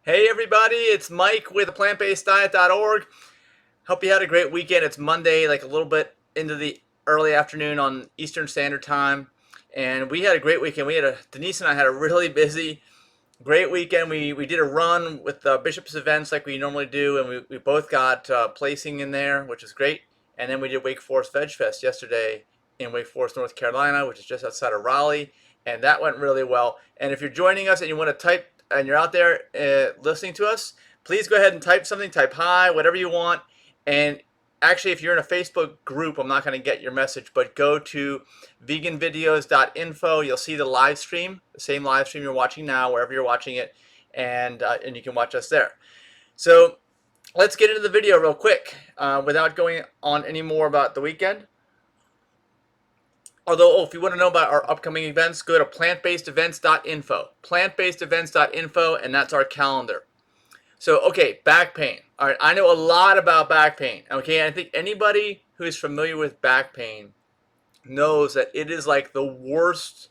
Hey everybody, it's Mike with aPlantBasedDiet.org. Hope you had a great weekend. It's Monday, like a little bit into the early afternoon on Eastern Standard Time. And we had a great weekend. Denise and I had a really busy, great weekend. We did a run with Bishop's Events like we normally do, and we both got placing in there, which is great. And then we did Wake Forest Veg Fest yesterday in Wake Forest, North Carolina, which is just outside of Raleigh, and that went really well. And if you're joining us and you want to type and you're out there listening to us, please go ahead and type something, type hi, whatever you want. And actually, if you're in a Facebook group, I'm not going to get your message, but go to VeganVideos.info. You'll see the live stream, the same live stream you're watching now, wherever you're watching it, and you can watch us there. So let's get into the video real quick without going on any more about the weekend. Although, if you want to know about our upcoming events, go to PlantBasedEvents.info. PlantBasedEvents.info, and that's our calendar. So, okay, back pain. All right, I know a lot about back pain. Okay, I think anybody who is familiar with back pain knows that it is like the worst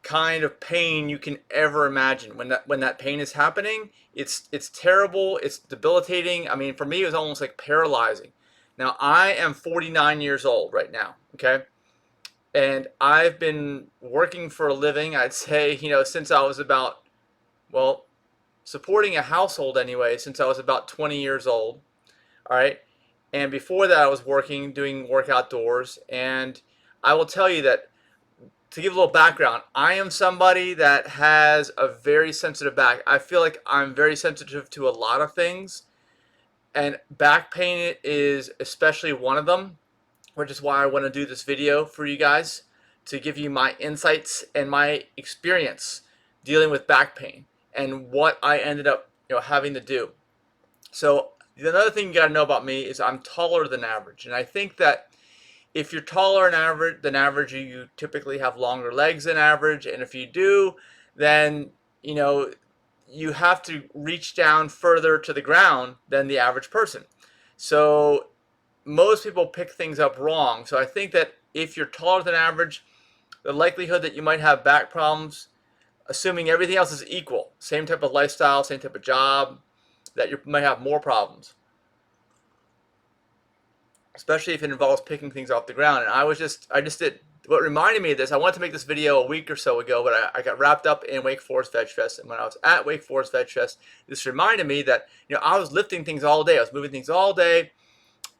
kind of pain you can ever imagine. When that pain is happening, it's terrible. It's debilitating. I mean, for me, it was almost like paralyzing. Now, I am 49 years old right now. Okay, and I've been working for a living. I'd say since I was about well supporting a household anyway since I was about 20 years old. All right. And before that, I was doing work outdoors. And I will tell you that, to give a little background, I am somebody that has a very sensitive back. I feel like I'm very sensitive to a lot of things. And back pain is especially one of them, which is why I want to do this video for you guys to give you my insights and my experience dealing with back pain and what I ended up having to do. So another thing you got to know about me is I'm taller than average, and I think that if you're taller than average, you typically have longer legs than average, and if you do, then you have to reach down further to the ground than the average person. So most people pick things up wrong. So I think that if you're taller than average, the likelihood that you might have back problems, assuming everything else is equal, same type of lifestyle, same type of job, that you might have more problems, especially if it involves picking things off the ground. And I just did. What reminded me of this, I wanted to make this video a week or so ago, but I got wrapped up in Wake Forest Veg Fest. And when I was at Wake Forest Veg Fest, this reminded me that I was lifting things all day. I was moving things all day,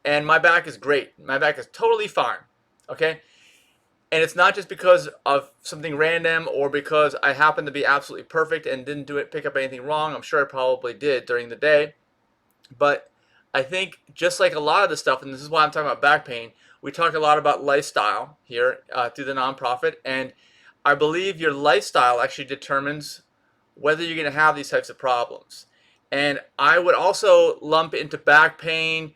and my back is great. My back is totally fine. Okay? And it's not just because of something random or because I happen to be absolutely perfect and didn't pick up anything wrong. I'm sure I probably did during the day. But I think just like a lot of the stuff, and this is why I'm talking about back pain, we talk a lot about lifestyle here through the nonprofit. And I believe your lifestyle actually determines whether you're going to have these types of problems. And I would also lump into back pain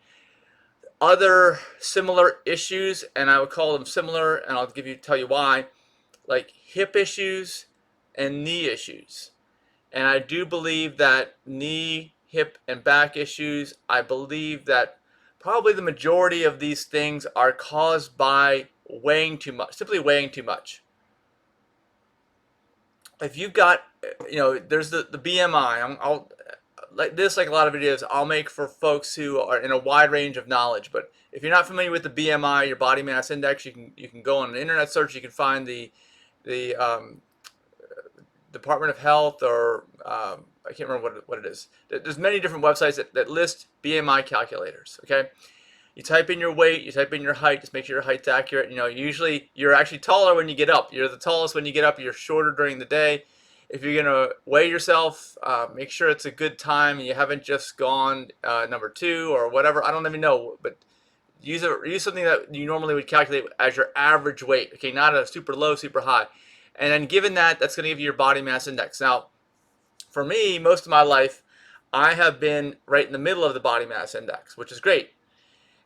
other similar issues, and I would call them similar, and I'll tell you why, like hip issues and knee issues. And I do believe that knee, hip, and back issues, I believe that probably the majority of these things are caused by weighing too much, simply weighing too much. If you've got, there's the BMI. I'll like a lot of videos I'll make for folks who are in a wide range of knowledge. But if you're not familiar with the BMI, your body mass index, you can go on an internet search. You can find the Department of Health, or I can't remember what it is. There's many different websites that list BMI calculators. Okay, you type in your weight, you type in your height, just make sure your height's accurate. Usually you're actually taller when you get up. You're the tallest when you get up. You're shorter during the day. If you're gonna weigh yourself, make sure it's a good time and you haven't just gone number 2 or whatever. I don't even know, but use something that you normally would calculate as your average weight. Okay, not a super low, super high. And then given that, that's going to give you your body mass index. Now, for me, most of my life, I have been right in the middle of the body mass index, which is great.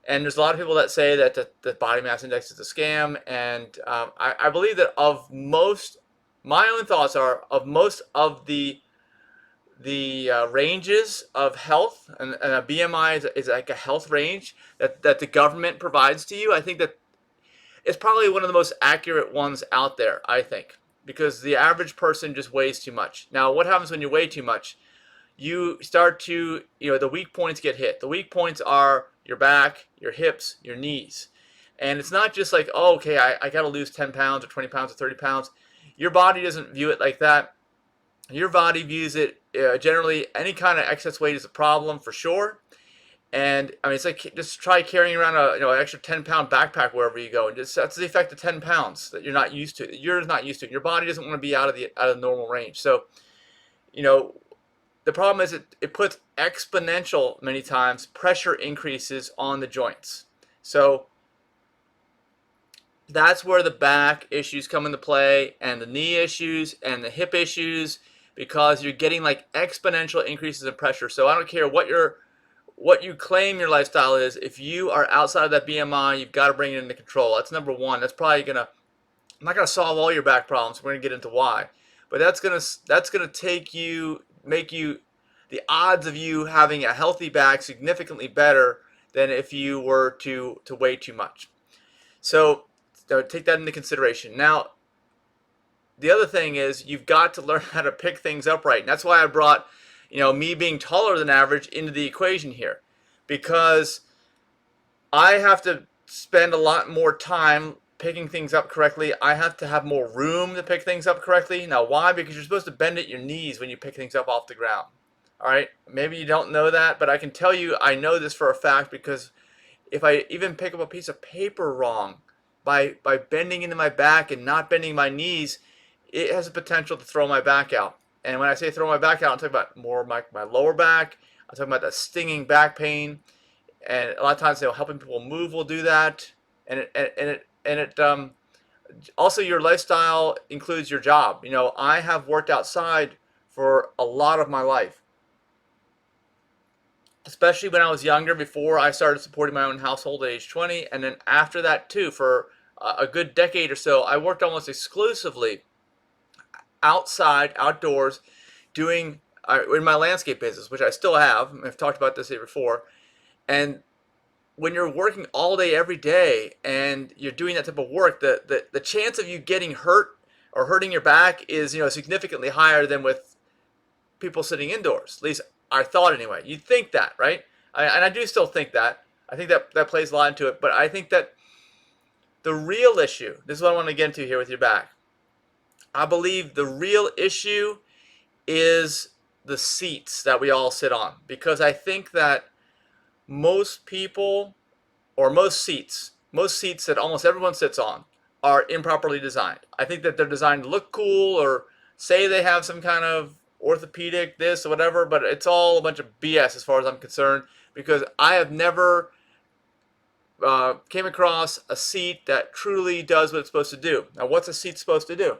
And there's a lot of people that say that the body mass index is a scam. And I believe that my own thoughts are of most of the ranges of health, and a BMI is like a health range that the government provides to you. I think that it's probably one of the most accurate ones out there, I think, because the average person just weighs too much. Now, what happens when you weigh too much? you start to, the weak points get hit. The weak points are your back, your hips, your knees. And it's not just like, oh, okay, I got to lose 10 pounds or 20 pounds or 30 pounds. Your body doesn't view it like that. Your body views it generally any kind of excess weight is a problem for sure. And I mean, it's like just try carrying around an extra 10-pound backpack wherever you go, and just that's the effect of 10 pounds that you're not used to. That you're not used to. Your body doesn't want to be out of the normal range. So, you know, the problem is it puts exponential many times pressure increases on the joints. So that's where the back issues come into play, and the knee issues and the hip issues, because you're getting like exponential increases in pressure. So I don't care what you claim your lifestyle is. If you are outside of that BMI, you've got to bring it into control. That's number one. That's probably gonna, I'm not gonna solve all your back problems. We're gonna get into why, but that's gonna make you the odds of you having a healthy back significantly better than if you were to weigh too much. So take that into consideration. Now, the other thing is you've got to learn how to pick things up right, and that's why I brought me being taller than average into the equation here, because I have to spend a lot more time picking things up correctly. I have to have more room to pick things up correctly. Now, why? Because you're supposed to bend at your knees when you pick things up off the ground. All right, maybe you don't know that, but I can tell you I know this for a fact, because if I even pick up a piece of paper wrong by bending into my back and not bending my knees, it has a potential to throw my back out. And when I say throw my back out, I'm talking about more my lower back. I'm talking about that stinging back pain. And a lot of times, helping people move will do that. And it also, your lifestyle includes your job. I have worked outside for a lot of my life, especially when I was younger, before I started supporting my own household at age 20. And then after that too, for a good decade or so, I worked almost exclusively outside, outdoors, doing in my landscape business, which I still have. I've talked about this here before. And when you're working all day, every day, and you're doing that type of work, the chance of you getting hurt or hurting your back is significantly higher than with people sitting indoors. At least I thought anyway. You'd think that, right? And I do still think that. I think that plays a lot into it. But I think that the real issue, this is what I want to get into here with your back. I believe the real issue is the seats that we all sit on, because I think that most people, or most seats that almost everyone sits on, are improperly designed. I think that they're designed to look cool or say they have some kind of orthopedic this or whatever, but it's all a bunch of BS as far as I'm concerned, because I have never came across a seat that truly does what it's supposed to do. Now, what's a seat supposed to do?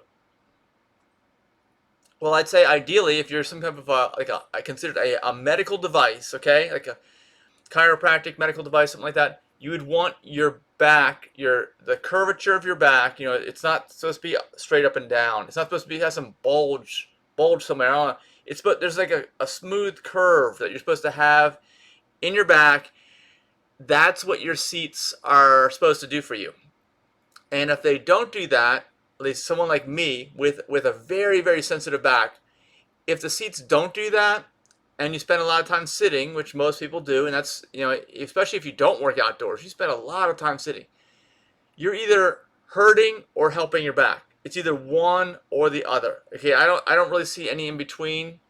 Well, I'd say ideally, if you're some type of I consider it a medical device, okay, like a chiropractic medical device, something like that, you would want your back, the curvature of your back. It's not supposed to be straight up and down. It's not supposed to have some bulge somewhere. I don't know. There's like a smooth curve that you're supposed to have in your back. That's what your seats are supposed to do for you. And if they don't do that, at least someone like me with a very, very sensitive back, if the seats don't do that, and you spend a lot of time sitting, which most people do, and that's, especially if you don't work outdoors, you spend a lot of time sitting, you're either hurting or helping your back. It's either one or the other. Okay, I don't really see any in between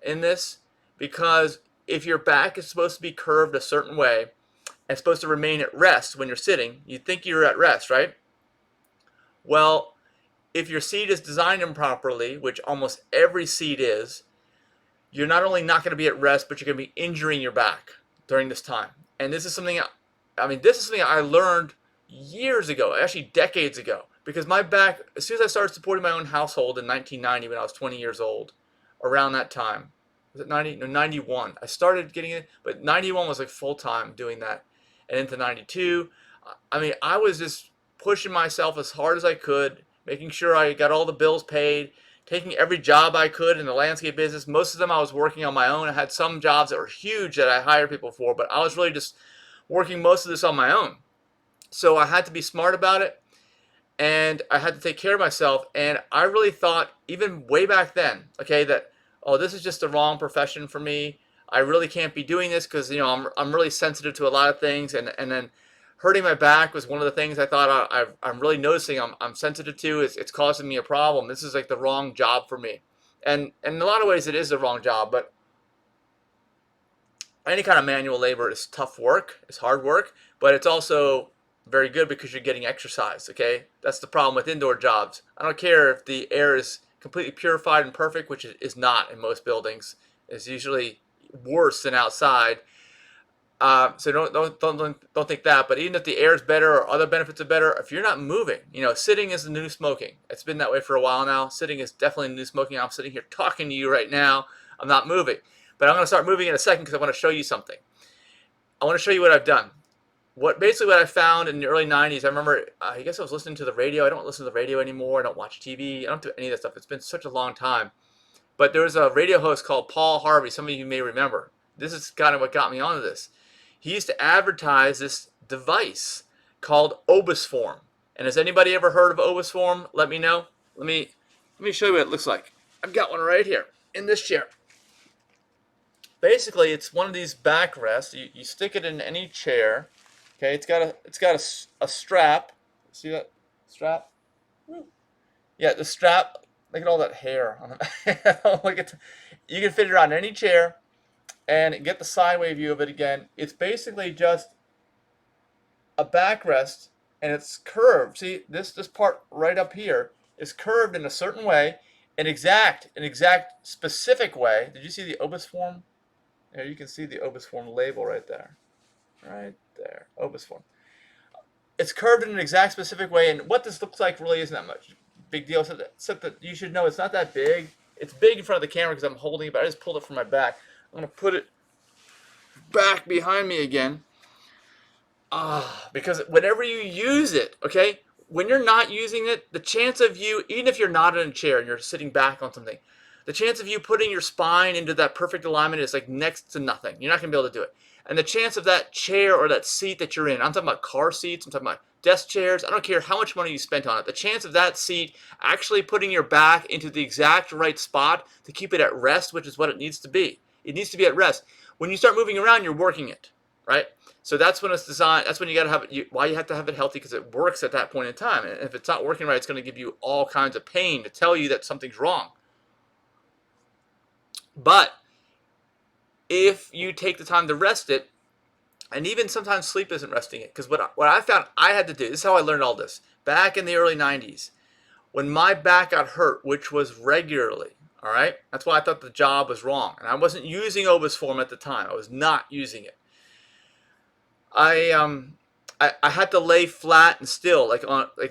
in this, because if your back is supposed to be curved a certain way and supposed to remain at rest when you're sitting, you'd think you're at rest, right? Well, if your seat is designed improperly, which almost every seat is, you're not only not going to be at rest, but you're going to be injuring your back during this time. And this is something I learned years ago, actually decades ago, because my back, as soon as I started supporting my own household in 1990, when I was 20 years old, around that time, was it 90? No, 91. I started getting it, but 91 was like full time doing that. And into 92, I was just pushing myself as hard as I could, making sure I got all the bills paid, taking every job I could in the landscape business. Most of them I was working on my own. I had some jobs that were huge that I hired people for, but I was really just working most of this on my own. So I had to be smart about it, and I had to take care of myself. And I really thought, even way back then, okay, that, oh, this is just the wrong profession for me. I really can't be doing this because I'm really sensitive to a lot of things, and then hurting my back was one of the things I thought I'm really noticing I'm sensitive to. It's causing me a problem. This is like the wrong job for me, and in a lot of ways it is the wrong job. But any kind of manual labor is tough work, it's hard work, but it's also very good because you're getting exercise. Okay, that's the problem with indoor jobs. I don't care if the air is completely purified and perfect, which it is not in most buildings. It's usually worse than outside. So don't think that. But even if the air is better or other benefits are better, if you're not moving, sitting is the new smoking. It's been that way for a while now. Sitting is definitely the new smoking. I'm sitting here talking to you right now. I'm not moving, but I'm going to start moving in a second because I want to show you something. I want to show you what I've done. What I found in the early 90s. I remember. I guess I was listening to the radio. I don't listen to the radio anymore. I don't watch TV. I don't do any of that stuff. It's been such a long time. But there was a radio host called Paul Harvey. Some of you may remember. This is kind of what got me onto this. He used to advertise this device called Obisform. And has anybody ever heard of Obisform? Let me know. Let me show you what it looks like. I've got one right here in this chair. Basically, it's one of these backrests. You stick it in any chair. Okay, it's got a strap. See that strap? Yeah, the strap. Look at all that hair on it. You can fit it on any chair and get the sideway view of it again. It's basically just a backrest, and it's curved. See, this part right up here is curved in a certain way, an exact specific way. Did you see the Obisform? There, you can see the Obisform label right there. Right there, Obisform. It's curved in an exact specific way, and what this looks like really isn't that much big deal. Except that you should know it's not that big. It's big in front of the camera because I'm holding it, but I just pulled it from my back. I'm going to put it back behind me again. Because whenever you use it, okay, when you're not using it, the chance of you, even if you're not in a chair and you're sitting back on something, the chance of you putting your spine into that perfect alignment is like next to nothing. You're not going to be able to do it. And the chance of that chair or that seat that you're in, I'm talking about car seats, I'm talking about desk chairs, I don't care how much money you spent on it, the chance of that seat actually putting your back into the exact right spot to keep it at rest, which is what it needs to be. It needs to be at rest. When you start moving around, you're working it, right? So that's when it's designed. That's when you got to have it. Why you have to have it healthy, because it works at that point in time. And if it's not working right, it's going to give you all kinds of pain to tell you that something's wrong. But if you take the time to rest it, and even sometimes sleep isn't resting it, because what I found I had to do. This is how I learned all this back in the early 90s when my back got hurt, which was regularly. All right, that's why I thought the job was wrong, and I wasn't using Obisform at the time. I was not using it. I had to lay flat and still, like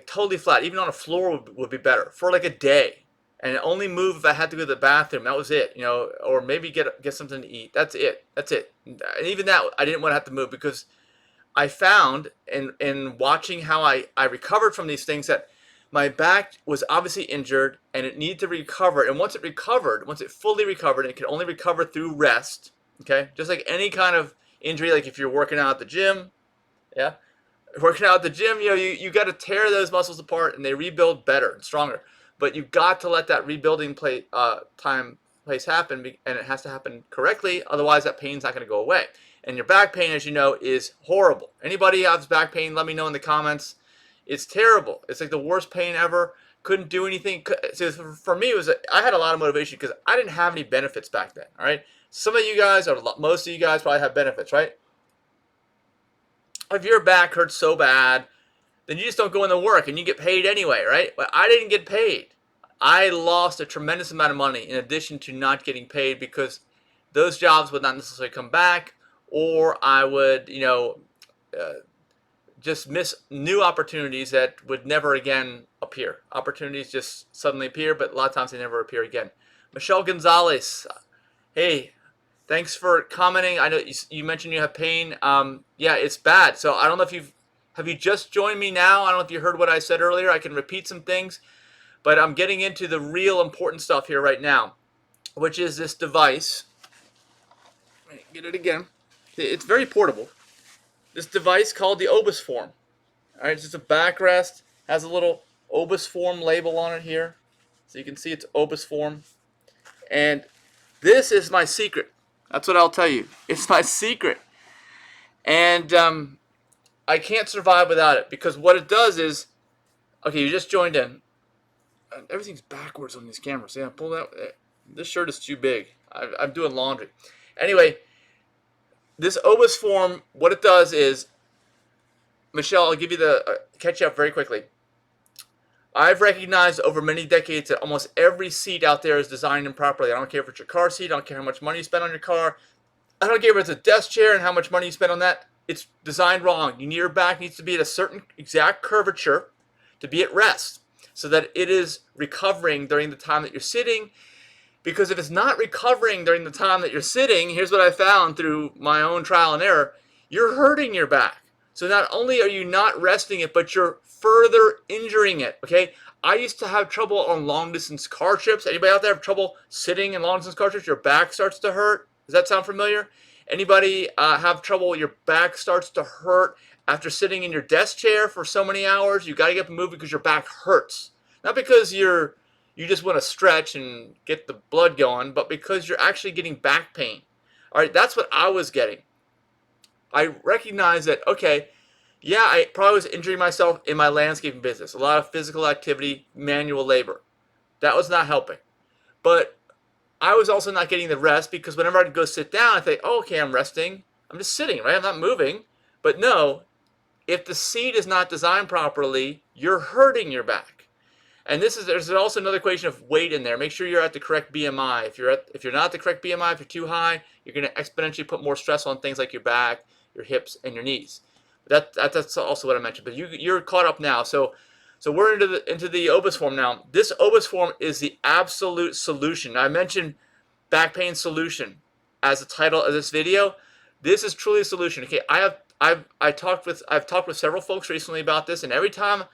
totally flat, even on a floor would be better for like a day, and only move if I had to go to the bathroom. That was it, or maybe get something to eat. That's it. And even that, I didn't want to have to move because I found in watching how I recovered from these things that my back was obviously injured and it needed to recover. And once it fully recovered, and it could only recover through rest. Okay, just like any kind of injury, like if you're working out at the gym, yeah, working out at the gym, you got to tear those muscles apart and they rebuild better and stronger. But you've got to let that rebuilding place happen, and it has to happen correctly. Otherwise, that pain's not going to go away. And your back pain, as you know, is horrible. Anybody has back pain, let me know in the comments. It's terrible. It's like the worst pain ever. Couldn't do anything. So for me, I had a lot of motivation because I didn't have any benefits back then. All right. Some of you guys, or most of you guys, probably have benefits, right? If your back hurts so bad, then you just don't go into work and you get paid anyway, right? But I didn't get paid. I lost a tremendous amount of money in addition to not getting paid because those jobs would not necessarily come back, or I would, just miss new opportunities that would never again appear. Opportunities just suddenly appear, but a lot of times they never appear again. Michelle Gonzalez, hey, thanks for commenting. I know you mentioned you have pain. Yeah, it's bad. So I don't know if have you just joined me now? I don't know if you heard what I said earlier. I can repeat some things, but I'm getting into the real important stuff here right now, which is this device. Let me get it again. It's very portable. This device called the Obisform. All right, it's just a backrest. Has a little Obisform label on it here, so you can see it's Obisform. And This is my secret. That's what I'll tell you. It's my secret. And I can't survive without it, because what it does is, okay, you just joined in. Everything's backwards on these cameras. Yeah, pull that. This shirt is too big. I'm doing laundry. Anyway, this obus form, what it does is, Michelle, I'll give you the catch you up very quickly. I've recognized over many decades that almost every seat out there is designed improperly. I don't care if it's your car seat. I don't care how much money you spend on your car. I don't care if it's a desk chair and how much money you spend on that. It's designed wrong. Your back needs to be at a certain exact curvature to be at rest, so that it is recovering during the time that you're sitting. Because if it's not recovering during the time that you're sitting, here's what I found through my own trial and error: you're hurting your back. So not only are you not resting it, but you're further injuring it. Okay? I used to have trouble on long distance car trips. Anybody out there have trouble sitting in long distance car trips? Your back starts to hurt. Does that sound familiar? Anybody have trouble? Your back starts to hurt after sitting in your desk chair for so many hours. You got to get up and move because your back hurts. Not because you just want to stretch and get the blood going, but because you're actually getting back pain. All right, that's what I was getting. I recognized that, okay, yeah, I probably was injuring myself in my landscaping business. A lot of physical activity, manual labor. That was not helping. But I was also not getting the rest, because whenever I'd go sit down, I think, oh, okay, I'm resting. I'm just sitting, right? I'm not moving. But no, if the seat is not designed properly, you're hurting your back. And there's also another equation of weight in there. Make sure you're at the correct BMI. If you're not the correct BMI, if you're too high, you're going to exponentially put more stress on things like your back, your hips, and your knees. That's also what I mentioned. But you're caught up now. So we're into the obus form now. This obus form is the absolute solution. Now, I mentioned back pain solution as the title of this video. This is truly a solution. Okay, I've talked with several folks recently about this, and every time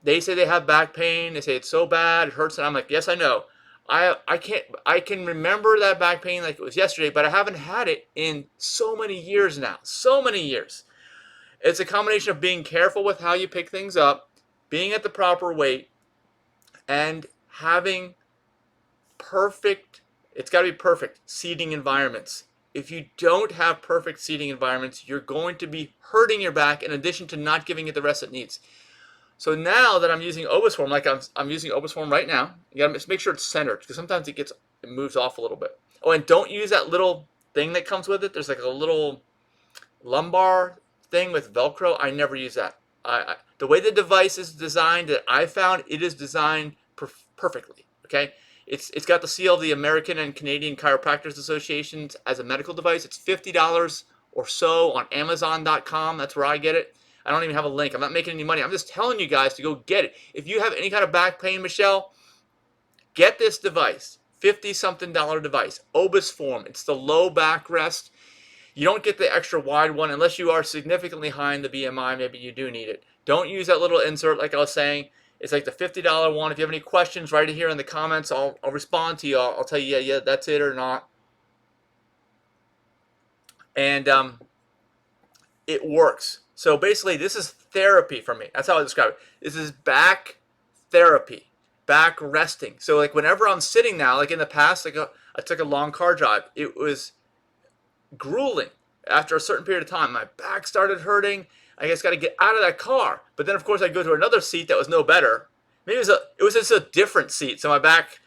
they say they have back pain, they say it's so bad, it hurts, and I'm like, yes, I know. I can remember that back pain like it was yesterday, but I haven't had it in so many years now. So many years. It's a combination of being careful with how you pick things up, being at the proper weight, and having it's got to be perfect seating environments. If you don't have perfect seating environments, you're going to be hurting your back in addition to not giving it the rest it needs. So now that I'm using obus form, like I'm using obus form right now, you gotta just make sure it's centered, because sometimes it moves off a little bit. Oh, and don't use that little thing that comes with it. There's like a little lumbar thing with Velcro. I never use that. The way the device is designed, that I found, it is designed perfectly. Okay, it's got the seal of the American and Canadian Chiropractors Associations as a medical device. It's $50 or so on Amazon.com. That's where I get it. I don't even have a link. I'm not making any money. I'm just telling you guys to go get it. If you have any kind of back pain, Michelle, get this device. $50-something device. Obus form. It's the low back rest. You don't get the extra wide one unless you are significantly high in the BMI. Maybe you do need it. Don't use that little insert like I was saying. It's like the $50 one. If you have any questions, write it here in the comments. I'll respond to you. I'll tell you, yeah, that's it or not. And it works. So basically, this is therapy for me. That's how I describe it. This is back therapy, back resting. So like whenever I'm sitting now, like in the past, I took a long car drive. It was grueling. After a certain period of time, my back started hurting. I just got to get out of that car. But then, of course, I go to another seat that was no better. Maybe it was just a different seat, so my back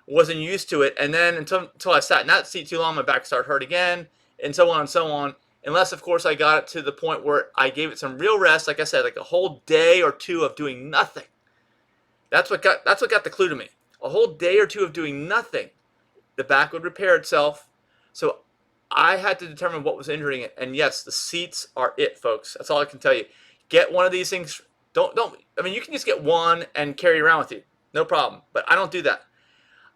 wasn't used to it. And then until I sat in that seat too long, my back started hurt again, and so on and so on. Unless, of course, I got it to the point where I gave it some real rest. Like I said, like a whole day or two of doing nothing. That's what got the clue to me. A whole day or two of doing nothing, the back would repair itself. So I had to determine what was injuring it. And yes, the seats are it, folks. That's all I can tell you. Get one of these things. I mean, you can just get one and carry it around with you. No problem. But I don't do that.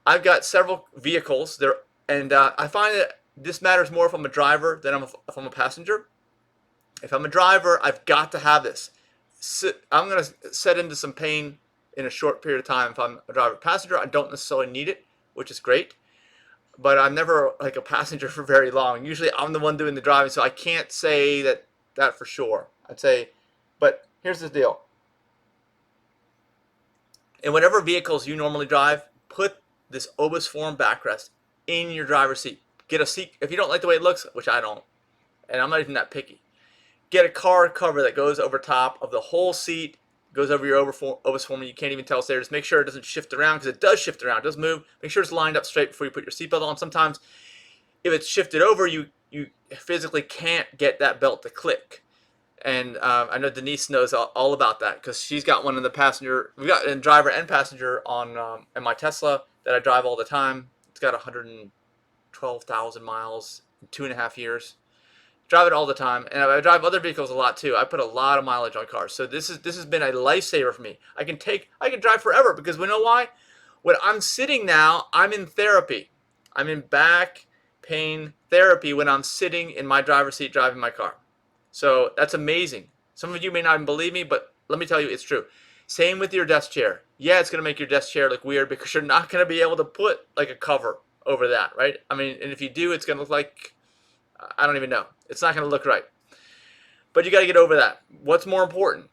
I've got several vehicles there, and I find that this matters more if I'm a driver than if I'm a passenger. If I'm a driver, I've got to have this. I'm going to set into some pain in a short period of time if I'm a driver. Passenger, I don't necessarily need it, which is great. But I'm never like a passenger for very long. Usually I'm the one doing the driving, so I can't say that for sure. I'd say, but here's the deal. In whatever vehicles you normally drive, put this obus form backrest in your driver's seat. Get a seat, if you don't like the way it looks, which I don't, and I'm not even that picky. Get a car cover that goes over top of the whole seat, goes over your overswarming. You can't even tell it's there. Just make sure it doesn't shift around, because it does shift around. It does move. Make sure it's lined up straight before you put your seatbelt on. Sometimes if it's shifted over, you physically can't get that belt to click. And I know Denise knows all about that, because she's got one in the passenger. We got a driver and passenger on in my Tesla that I drive all the time. It's got 112,000 miles in 2.5 years. Drive it all the time, and I drive other vehicles a lot too. I put a lot of mileage on cars, so this has been a lifesaver for me. I can drive forever, because we know why. When I'm sitting now, I'm in therapy. I'm in back pain therapy when I'm sitting in my driver's seat driving my car. So that's amazing. Some of you may not even believe me, but let me tell you, it's true. Same with your desk chair. Yeah, it's going to make your desk chair look weird, because you're not going to be able to put like a cover over that, right? I mean, and if you do, it's going to look like, I don't even know. It's not going to look right. But you got to get over that. What's more important?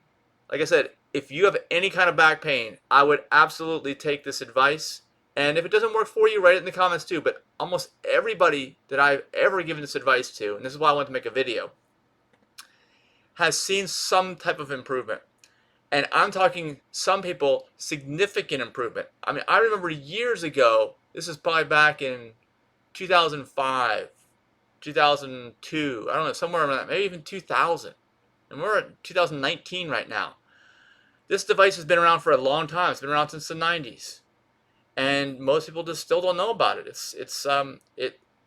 Like I said, if you have any kind of back pain, I would absolutely take this advice. And if it doesn't work for you, write it in the comments too. But almost everybody that I've ever given this advice to, and this is why I wanted to make a video, has seen some type of improvement. And I'm talking, some people, significant improvement. I mean, I remember years ago, this is probably back in 2005, 2002, I don't know, somewhere around that, maybe even 2000. And we're at 2019 right now. This device has been around for a long time. It's been around since the 90s. And most people just still don't know about it.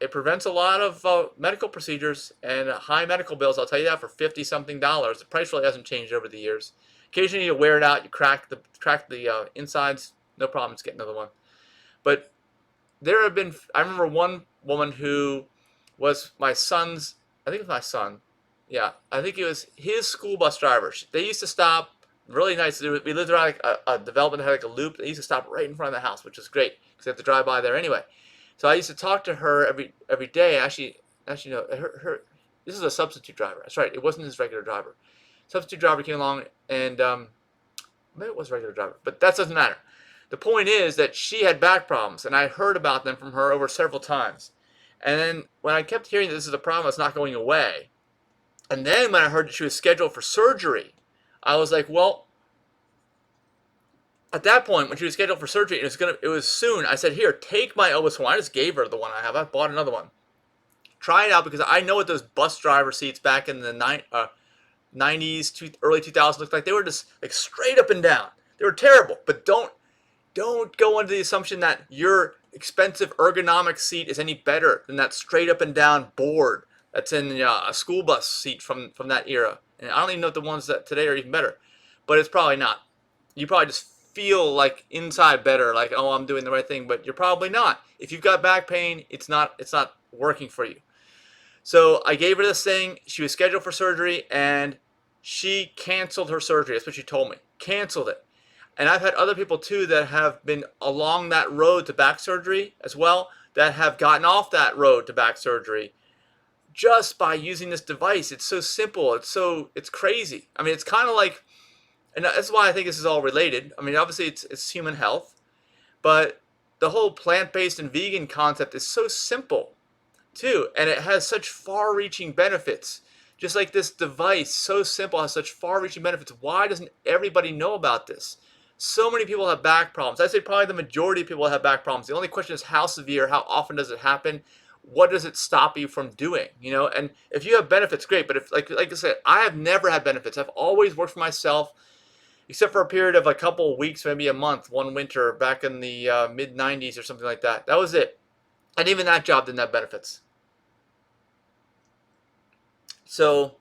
It prevents a lot of medical procedures and high medical bills. I'll tell you that, for $50-something. The price really hasn't changed over the years. Occasionally you wear it out, you crack the insides, no problem, just get another one. But there have been, I remember one woman who was my son's, I think it was my son, yeah, I think it was his school bus driver. They used to stop, really nice. We lived around like a development that had like a loop. They used to stop right in front of the house, which is great, because they have to drive by there anyway. So I used to talk to her every day. Actually, no, this is a substitute driver. That's right. It wasn't his regular driver. Substitute driver came along, and maybe it was a regular driver, but that doesn't matter. The point is that she had back problems, and I heard about them from her over several times. And then when I kept hearing that this is a problem, it's not going away. And then when I heard that she was scheduled for surgery, I was like, well, at that point, when she was scheduled for surgery, it was soon, I said, here, take my Obaswan. I just gave her the one I have. I bought another one. Try it out, because I know what those bus driver seats back in the 90s to early 2000s looked like. They were just like straight up and down. They were terrible. But don't go under the assumption that your expensive ergonomic seat is any better than that straight up and down board that's in a school bus seat from that era. And I don't even know if the ones that today are even better, but it's probably not. You probably just feel like inside better, like, oh, I'm doing the right thing, but you're probably not. If you've got back pain, it's not working for you. So I gave her this thing. She was scheduled for surgery, and she canceled her surgery. That's what she told me. Canceled it. And I've had other people too that have been along that road to back surgery as well, that have gotten off that road to back surgery just by using this device. It's so simple. It's crazy. I mean, it's kind of like, and that's why I think this is all related. I mean, obviously it's human health, but the whole plant-based and vegan concept is so simple too, and it has such far-reaching benefits. Just like this device, so simple, has such far-reaching benefits. Why doesn't everybody know about this? So many people have back problems. I'd say probably the majority of people have back problems. The only question is how severe, how often does it happen? What does it stop you from doing? And if you have benefits, great. But if, like I said, I have never had benefits. I've always worked for myself, except for a period of a couple of weeks, maybe a month, one winter back in the mid-90s or something like that. That was it. And even that job didn't have benefits. So,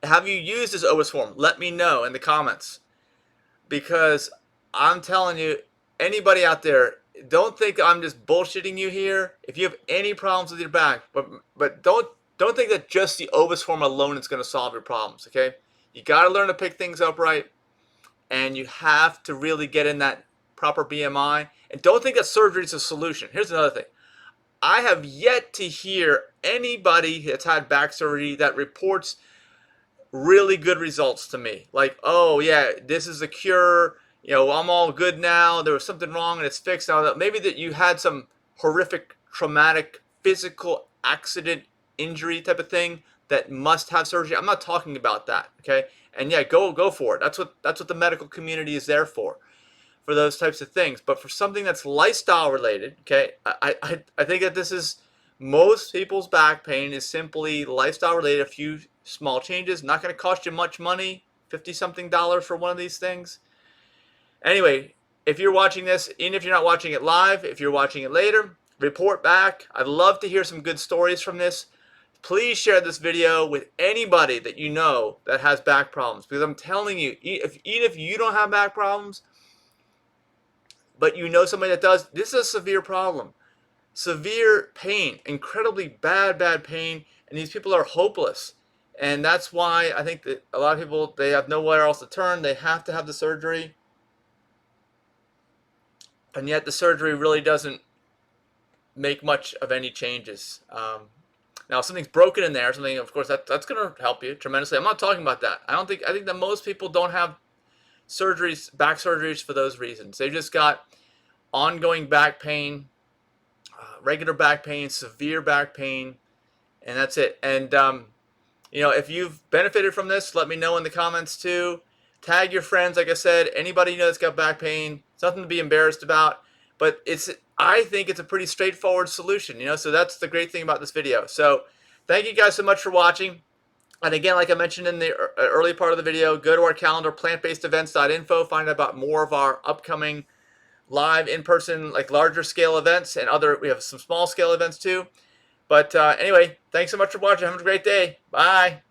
have you used this Obaswarm? Let me know in the comments. Because I'm telling you, anybody out there, don't think I'm just bullshitting you here. If you have any problems with your back, but don't think that just the Obaswarm alone is going to solve your problems, okay? You got to learn to pick things up right, and you have to really get in that proper BMI. And don't think that surgery is a solution. Here's another thing. I have yet to hear anybody that's had back surgery that reports really good results to me. Like, oh yeah, this is a cure. I'm all good now. There was something wrong and it's fixed now. Maybe that you had some horrific, traumatic, physical accident, injury type of thing that must have surgery. I'm not talking about that, okay? And yeah, go for it. That's what the medical community is there for those types of things. But for something that's lifestyle related, okay, I think that this is most people's back pain is simply lifestyle related. A few small changes, not going to cost you much money, $50-something for one of these things. Anyway, if you're watching this, even if you're not watching it live, if you're watching it later, report back. I'd love to hear some good stories from this. Please share this video with anybody that you know that has back problems, because I'm telling you, even if you don't have back problems, but you know somebody that does, this is a severe problem. Severe pain, incredibly bad pain, and these people are hopeless. And that's why I think that a lot of people, they have nowhere else to turn. They have to have the surgery. And yet the surgery really doesn't make much of any changes. Now, if something's broken in there, something, of course, that's going to help you tremendously. I'm not talking about that. I think that most people don't have surgeries, back surgeries, for those reasons. They've just got ongoing back pain, regular back pain, severe back pain, and that's it. And if you've benefited from this, let me know in the comments too. Tag your friends, like I said, anybody you know that's got back pain. It's nothing to be embarrassed about, but I think it's a pretty straightforward solution, so that's the great thing about this video. So thank you guys so much for watching. And again, like I mentioned in the early part of the video, go to our calendar, aPlantBasedDiet.info, find out about more of our upcoming live, in-person, like larger scale events, and we have some small scale events too. But anyway, thanks so much for watching. Have a great day. Bye.